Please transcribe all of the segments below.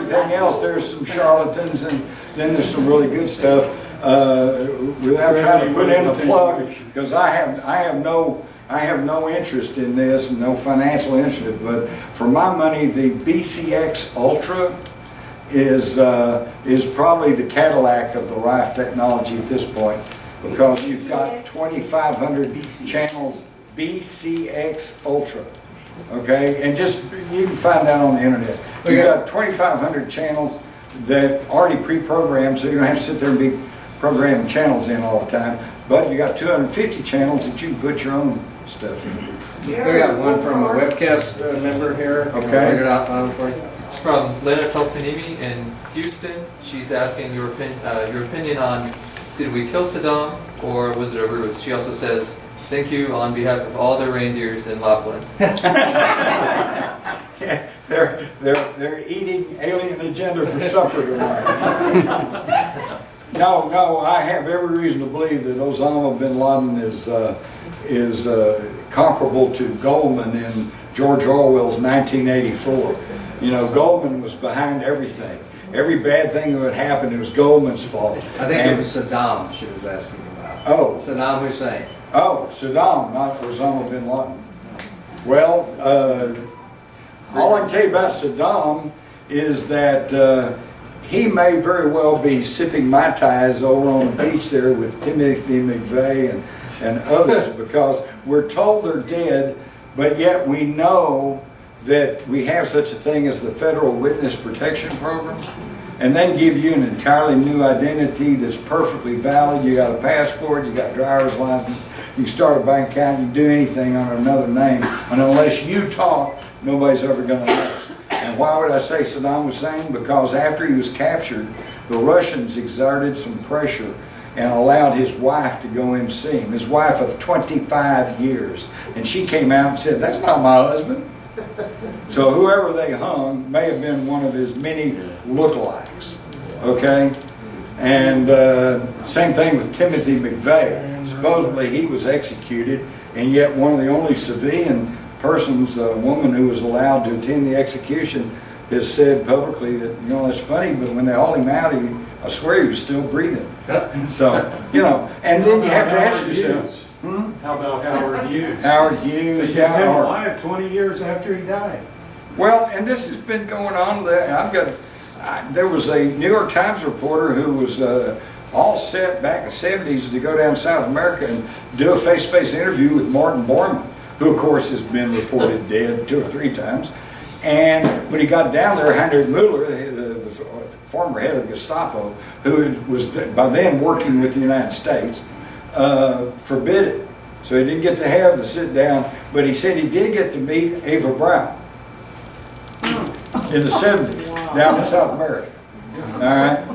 everything else, there's some charlatans, and then there's some really good stuff. Without trying to put in a plug, because I have no interest in this, no financial interest, but for my money, the BCX Ultra is probably the Cadillac of the Rife technology at this point, because you've got 2,500 channels, BCX Ultra, okay, and just you can find that on the internet. You've got 2,500 channels that already pre-programmed, so you don't have to sit there and be programming channels in all the time. But you got 250 channels that you can put your own stuff in. We got one from a webcast member here. Okay. Figure it out for you. It's from Lena Toltanimi in Houston. She's asking your opinion on, did we kill Saddam or was it a ruse? She also says, thank you on behalf of all the reindeers in Lapland. Yeah, they're eating alien agenda for supper tonight. No, I have every reason to believe that Osama bin Laden is comparable to Goldman in George Orwell's 1984. You know, Goldman was behind everything. Every bad thing that would happen, it was Goldman's fault. I think it was Saddam she was asking about. Oh. Saddam Hussein. Oh, Saddam, not Osama bin Laden. Well, all I can tell you about Saddam is that he may very well be sipping Mai Tais over on the beach there with Timothy McVeigh and others, because we're told they're dead, but yet we know that we have such a thing as the Federal Witness Protection Program, and then give you an entirely new identity that's perfectly valid. You got a passport, you got a driver's license, you can start a bank account, you can do anything under another name, and unless you talk, nobody's ever going to know. And why would I say Saddam Hussein? Because after he was captured, the Russians exerted some pressure and allowed his wife to go in and see him, his wife of 25 years. And she came out and said, that's not my husband. So whoever they hung may have been one of his many lookalikes, okay? And same thing with Timothy McVeigh. Supposedly he was executed, and yet one of the only civilian persons, a woman who was allowed to attend the execution, has said publicly that, you know, it's funny, but when they hauled him out, I swear he was still breathing. So, you know, and then you have to ask yourself, How about Howard Hughes? Howard Hughes, He was alive 20 years after he died. Well, and this has been going on. There was a New York Times reporter who was all set back in the 70s to go down to South America and do a face-to-face interview with Martin Bormann, who of course has been reported dead 2 or 3 times. And when he got down there, Heinrich Müller, the former head of the Gestapo, who was by then working with the United States, forbid it. So he didn't get to have the sit down, but he said he did get to meet Eva Braun in the 70s down in South America. All right?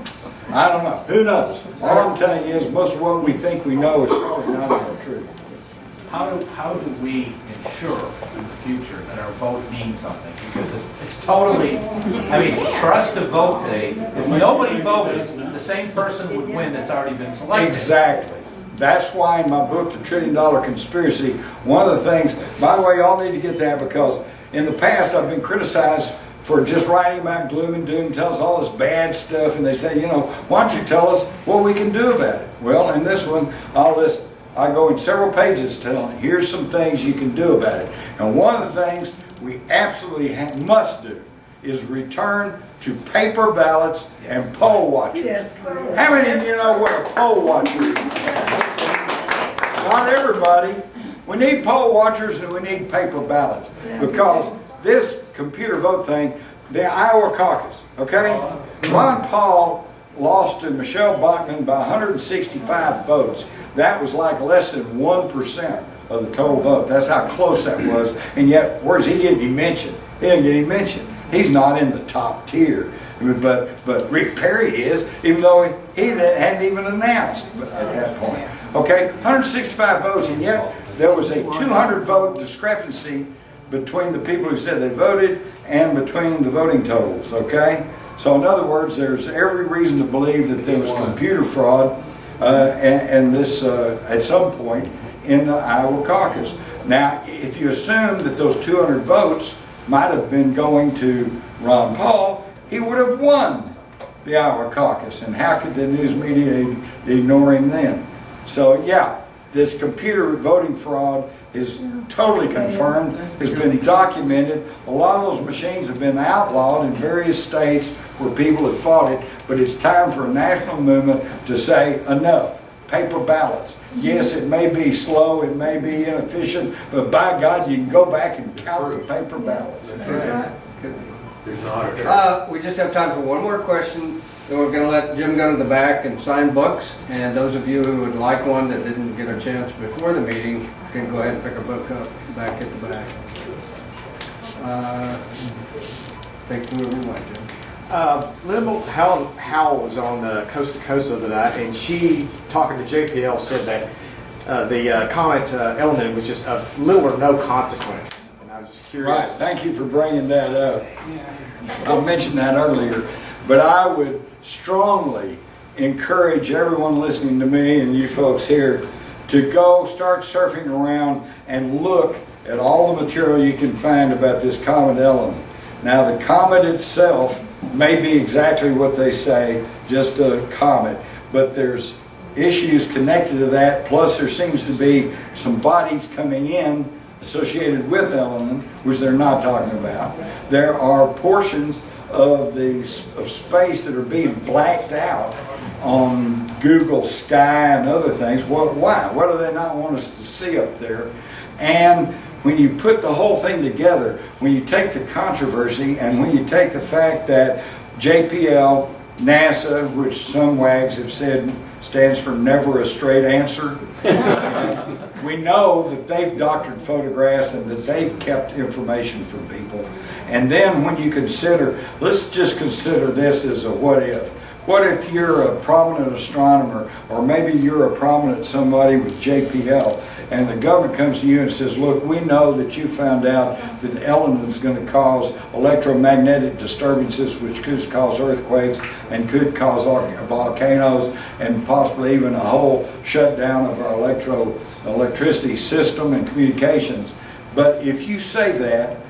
I don't know. Who knows? All I'm telling you is most of what we think we know is probably not even true. How do we ensure in the future that our vote means something? Because it's totally, I mean, for us to vote today, if nobody voted, the same person would win that's already been selected. Exactly. That's why in my book, The $1 Trillion Conspiracy, one of the things, by the way, y'all need to get that, because in the past I've been criticized for just writing about gloom and doom, tell us all this bad stuff, and they say, you know, why don't you tell us what we can do about it? Well, in this one, I go in several pages telling, here's some things you can do about it. And one of the things we absolutely must do is return to paper ballots and poll watchers. Yes. How many of you know what a poll watcher is? Not everybody. We need poll watchers and we need paper ballots, because this computer vote thing, the Iowa caucus, okay? Ron Paul lost to Michelle Bachmann by 165 votes. That was like less than 1% of the total vote. That's how close that was. And yet, where does he get any mention? He didn't get any mention. He's not in the top tier. But Rick Perry is, even though he hadn't even announced at that point. Okay, 165 votes, and yet there was a 200 vote discrepancy between the people who said they voted and between the voting totals, okay? So in other words, there's every reason to believe that there was computer fraud and this at some point in the Iowa caucus. Now, if you assume that those 200 votes might have been going to Ron Paul, he would have won the Iowa caucus. And how could the news media ignore him then? So yeah, this computer voting fraud is totally confirmed, has been documented. A lot of those machines have been outlawed in various states where people have fought it, but it's time for a national movement to say enough. Paper ballots. Yes, it may be slow, it may be inefficient, but by God, you can go back and count the paper ballots. There's an auditor. We just have time for one more question. Then we're gonna let Jim go to the back and sign books. And those of you who would like one that didn't get a chance before the meeting can go ahead and pick a book up back at the back. Take whoever you want, Jim. Linda Howell was on Coast to Coast the other night, and she, talking to JPL, said that the comet element was just of little or no consequence. And I was just curious. Right, thank you for bringing that up. I mentioned that earlier, but I would strongly encourage everyone listening to me and you folks here to go start surfing around and look at all the material you can find about this comet element. Now, the comet itself may be exactly what they say, just a comet, but there's issues connected to that, plus there seems to be some bodies coming in associated with element, which they're not talking about. There are portions of space that are being blacked out on Google Sky and other things. Why? What do they not want us to see up there? And when you put the whole thing together, when you take the controversy and when you take the fact that JPL, NASA, which some wags have said stands for never a straight answer, we know that they've doctored photographs and that they've kept information from people. And then when you consider, let's just consider this as a what if. What if you're a prominent astronomer, or maybe you're a prominent somebody with JPL, and the government comes to you and says, look, we know that you found out that element is going to cause electromagnetic disturbances, which could cause earthquakes and could cause volcanoes and possibly even a whole shutdown of our electricity system and communications. But if you say that,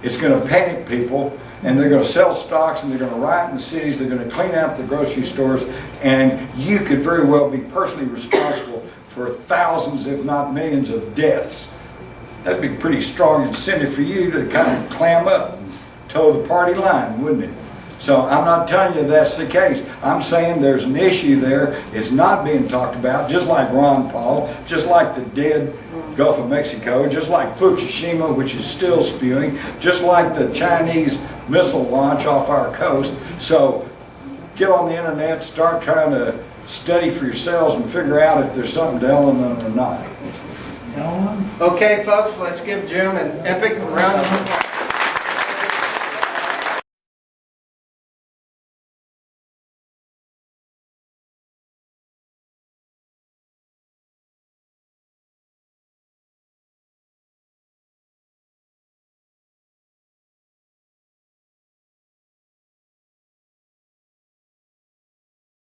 it's going to panic people, and they're going to sell stocks, and they're going to riot in the cities, they're going to clean out the grocery stores, and you could very well be personally responsible for thousands, if not millions, of deaths. That'd be a pretty strong incentive for you to kind of clam up and toe the party line, wouldn't it? So I'm not telling you that's the case. I'm saying there's an issue there. It's not being talked about, just like Ron Paul, just like the dead Gulf of Mexico, just like Fukushima, which is still spewing, just like the Chinese missile launch off our coast. So get on the internet, start trying to study for yourselves and figure out if there's something to element or not. Okay, folks, let's give Jim an epic round of applause.